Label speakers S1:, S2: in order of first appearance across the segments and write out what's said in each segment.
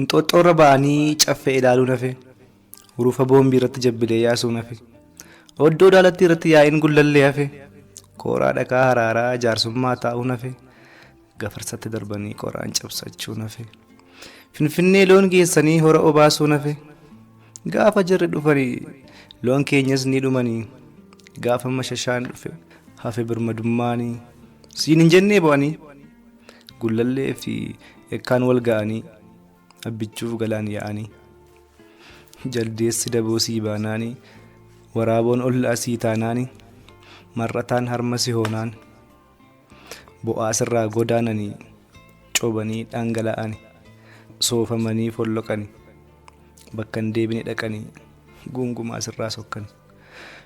S1: Inxooxxoorra ba'anii caffee ilaaluu nafe. Hurufa boombii irratti jabbilee yaasuu nafe. Oddoo daalatti irratti yaa'iin gullallee hafe. Kooraa dhakaa haraaraa jaarsummaa taa'uu nafe. Gafarsatti darbanii qoraan cabsachuu nafe. Finfinnee loon geessanii hora obaasuu nafe. Gaafa jarri dhufanii loon keenyas ni dhumanii. Gaafa mashashaan dhufe hafe birmadummaanii. Siin hin jennee bo'anii. Gullallee fi ekkaan wal ga'anii. Abbichuuf galaan yaa'anii. Jaldeessi daboo sii baanaanii. Waraaboon ollaa sii taanaanii. Marrataan harma si hoonaan. Bo'aa sirraa godaananii. Coobanii dhangala'anii. Soofamanii folloqanii. Bakka hin deebine dhaqanii. Gungumaa sirraa sokkanii.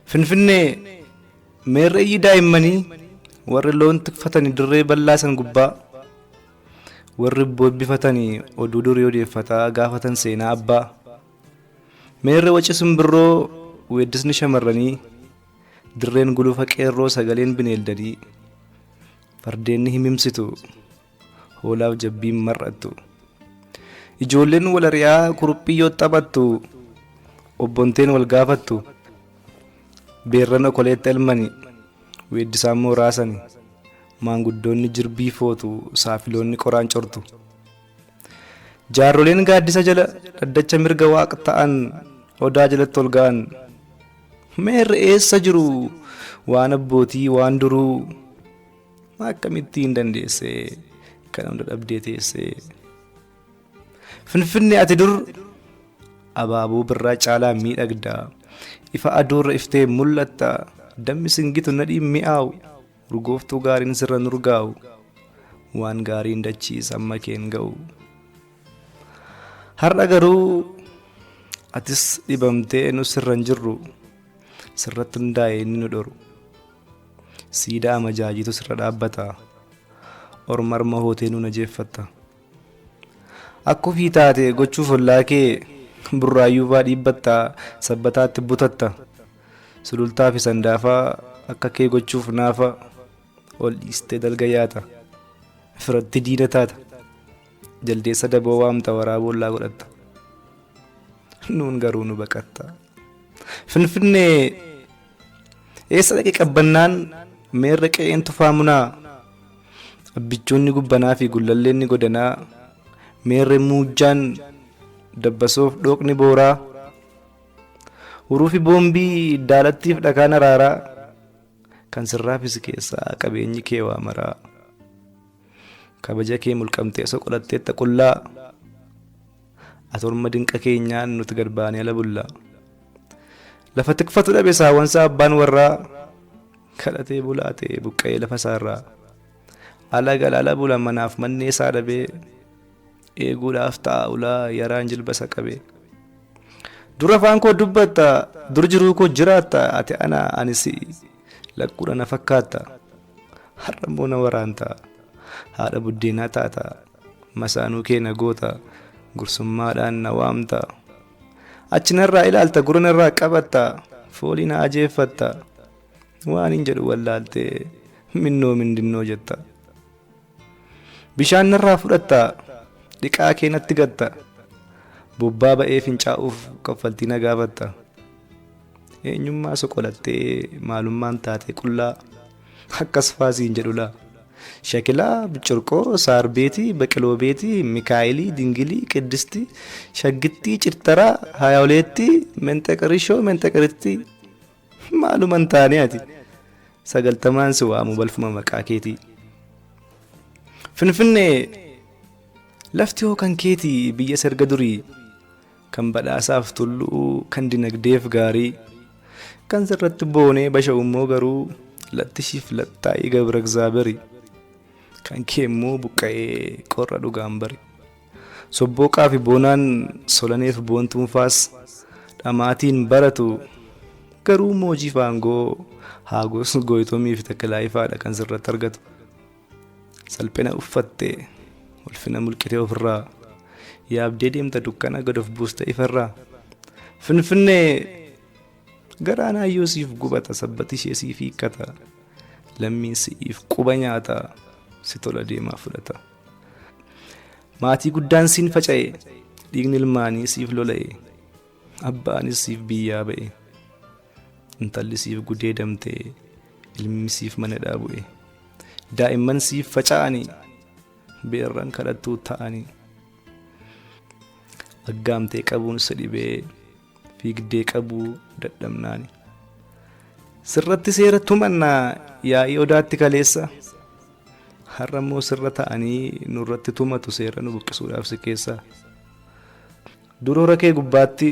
S1: Finfinnee meerreeyyii daa'immanii. Warri loon tikfatanii dirree bal'aasan gubbaa. Warri boobbifatanii oduu durii odeeffataa gaafatan seenaa abbaa. Meerre waci simbirroo weeddisni shamarranii. Dirreen gulufa qeerroo sagaleen bineeldanii. Fardeenni himimsitu hoolaaf jabbiin mar'attu. Ijoolleen wal ari'aa kuruphiyyoo taphattu. Obbonteen wal gaafattu. Beerran okoleetti elmani. Weeddisaan mooraasani. Maanguddoonni jirbii footu saafiloonni qoraan cortu. Jaarroleen gaaddisa jala dhaddacha mirga waaqa ta'an odaa jalatti ol ga'an. Meerre eessa jiru waan abbootii waan duruu. Akkamittiin dandeessee kan hunda dhabdee teessee. Finfinnee ati dur abaaboo birraa caalaa miidhagdaa. Ifa aduurra iftee mul'atta. Dammi singitu nadhiin mi'aawu. Urgooftuu gaariin sirra nurgaa'u. Waan gaariin dachiis amma keen ga'u. Har'a garuu atis dhibamtee nu sirra hin jirru. Sirratti hundaa'ee inni nu dhoru. Siidaa amajaajiitu sirra dhaabbata. Orma harma hootee nu najeeffatta. Akka ofii taate gochuuf ollaa kee burraayyuu faa dhiibbatta. Sabbataatti butatta. Sulultaa fi sandaafaa akka kee gochuuf naafa. Ol dhiistee dalga yaata. Firatti diina taata. Jaldeessa daboo waamta waraabollaa godhatta. Nuun garuu nu baqatta. Finfinnee eessa dhaqe qabbannaan meerre qe'een tufaamunaa. Abbichoonni gubbanaa fi gullalleen godanaa. Meerre muujjaan dabbasoof dhooqni booraa. Huruufi boombii daalattiif dhakaan araaraa. Kan sirraafis keessaa qabeenyi kee waa maraa. Kabaja kee mulqamtee soqolatteetta qullaa. Ati orma dinqa keenyaan nuti garbaanee ala bullaa. Lafa tikfatu dhabe saawwansa abbaan warraa. Kadhatee bulaatee buqqa'ee lafa isaarraa. Ala galaala bula manaaf mannee isaa dhabee. Eeguudhaaf taa'ulaa yaraan jilbasa qabee. Dura afaan koo dubbatta. Dur jiruu koo jiraatta. Ati ana anisi. Lakkuudha na fakkaata. Har'a immoo na waraanta. Haadha buddeenaa taata. Masaanuu kee na goota. Gursummaadhaan na waamta. Achi narraa ilaalta gurra narraa qabatta. Foolii na ajeeffatta. Waan hin jedhu wallaaltee minnoo mindinnoo jetta. Bishaan narraa fudhatta. Dhiqaa kee natti gatta. Bobbaa ba'ee fincaa'uuf kaffaltii na gaafatta. Eenyummaa soqolattee maalummaan taate qullaa. Akkas faasiin jedhulaa. Shakilaa, Biccorqoo, Saarbeetii, Baqiloobeetii, Mikaayilii, Dingilii, Qiddistii, Shaggittii, Cirtaraa, Hayaoleettii, Menxeqarishoo, Menxeqarittii. Maaluman taane ati. 90 si waamu balfuma maqaa keetii. Finfinnee lafti hoo kan keetii biyya serga durii. Kan badhaasaaf tulluu, kan dinagdeef gaarii. Kan sirratti boonee basha'ummoo garuu lattishiif lattaa'ii gabra egzaaberii. Kan kee immoo buqqa'ee qorra dhugaan bari. Sobbooqaa fi boonaan solaneef boontuunfaas dhamaatiin baratu. Garuu moojii faangoo haagos gooytomii fi takkalaa ifaadha kan sirratti argatu. Salphina uffattee ulfina mulqitee ofirraa. Yaabdee deemta dukkana gad of buusta ifarraa. Finfinnee garaan hayyoo siif gubata sabbati ishee siif hiikkata. Lammiin siif quba nyaata. Si tola deemaa fudhata. Maatii guddaan siin faca'e dhiigni ilmaanii siif lola'e abbaanis siif biyyaa ba'e intalli siif gudeedamtee ilmi siif mana dhaabu'e daa'imman siif faca'anii beerran kadhattuu ta'anii aggaamtee qabuun si dhibee fiigdee qabuu dadhabnaani sirratti seera tumannaa yaa'ii odaatti kaleessa har'a immoo sirra ta'anii nurratti tumatu seera nu buqqisuudhaaf si keessa duroora kee gubbaatti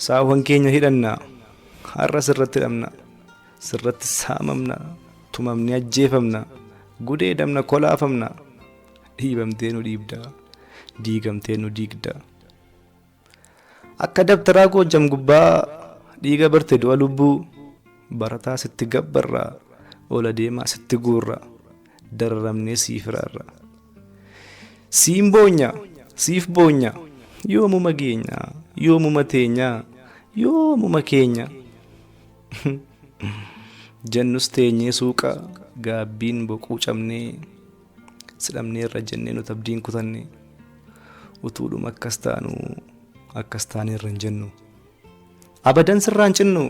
S1: saawwan keenya hidhannaa har'a sirratti hidhamna sirratti saamamna tumamni ajjeefamna gudeedamna kolaafamna dhiibamtee nu dhiibdaa diigamtee nu diigdaa akka dabtaraa goojjam gubbaa dhiiga barte du'a lubbuu barataa sitti gabbarraa ola deemaa sitti guurra dararamnee siif raarra siin boonya siif boonya yoomuma geenya yoomuma teenya yoomuma keenya jennus teenyee suuqa gaabbiin boquu cabnee sidhamnee irra jennee nuti abdiin kutanne utuudhuma akkas taanu akkas taanee irra hin jennu abadan sirraan cinnu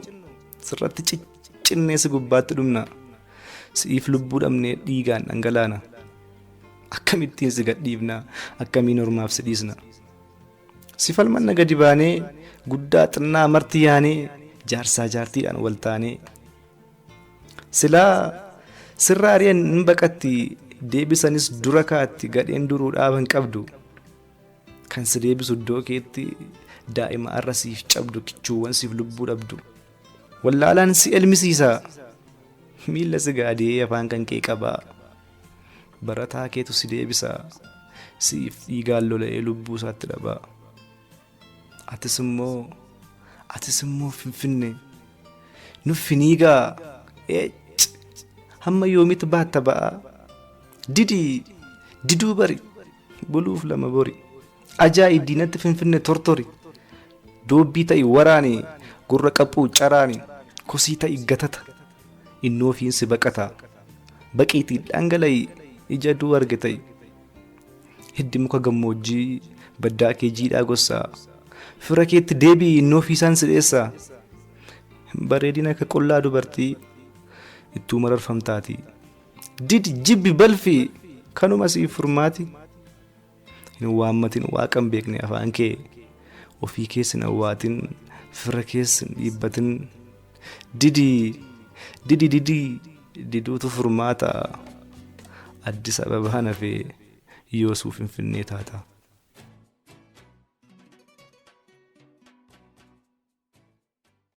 S1: sirratti ciccinnee si gubbaatti dhumna siif lubbuu dhabnee dhiigaan dhangalaana akkamittiin si gadhiifna akkamiin ormaaf si dhiisna si falmanna gadi baanee guddaa xinnaa marti yaanee jaarsaa jaartiidhaan wal taanee silaa sirra ari'an hin baqatti deebisanis dura kaatti gadheen duruu dhaaban qabdu kan si deebisu iddoo keetti daa'ima arra siif cabdu kichuuwwan siif lubbuu dhabdu wallaalaan si elmisiisa miilla si gaadee afaan kan kee qabaa barataa keetu si deebisa siif dhiigaan lola'ee lubbuu isaatti dhabaa atis immoo finfinne nuffiniigaa hamma yoomitti baatta ba'a diduu bari buluuf lama bori ajaa'ib diinatti finfinne tortori doobbii ta'i waraani gurra qaphuu caraani kosii ta'i gatata innoofiinsi baqata baqiitii dhangala'i ija duu arge ta'i hiddi muka gammoojjii baddaa kee jiidhaa gossaa fira keetti deebii innoofiisaan si dheessaa bareedina akka qollaa dubartii ittuu mararfamtaati didi jibbi balfi kanuma siif furmaati hin waammatin waaqan beekne afaan kee ofii keessin awwaatin fira keessin dhiibbatin diduutu furmaata Addis Ababaa nafee yoo suuf finfinnee taata.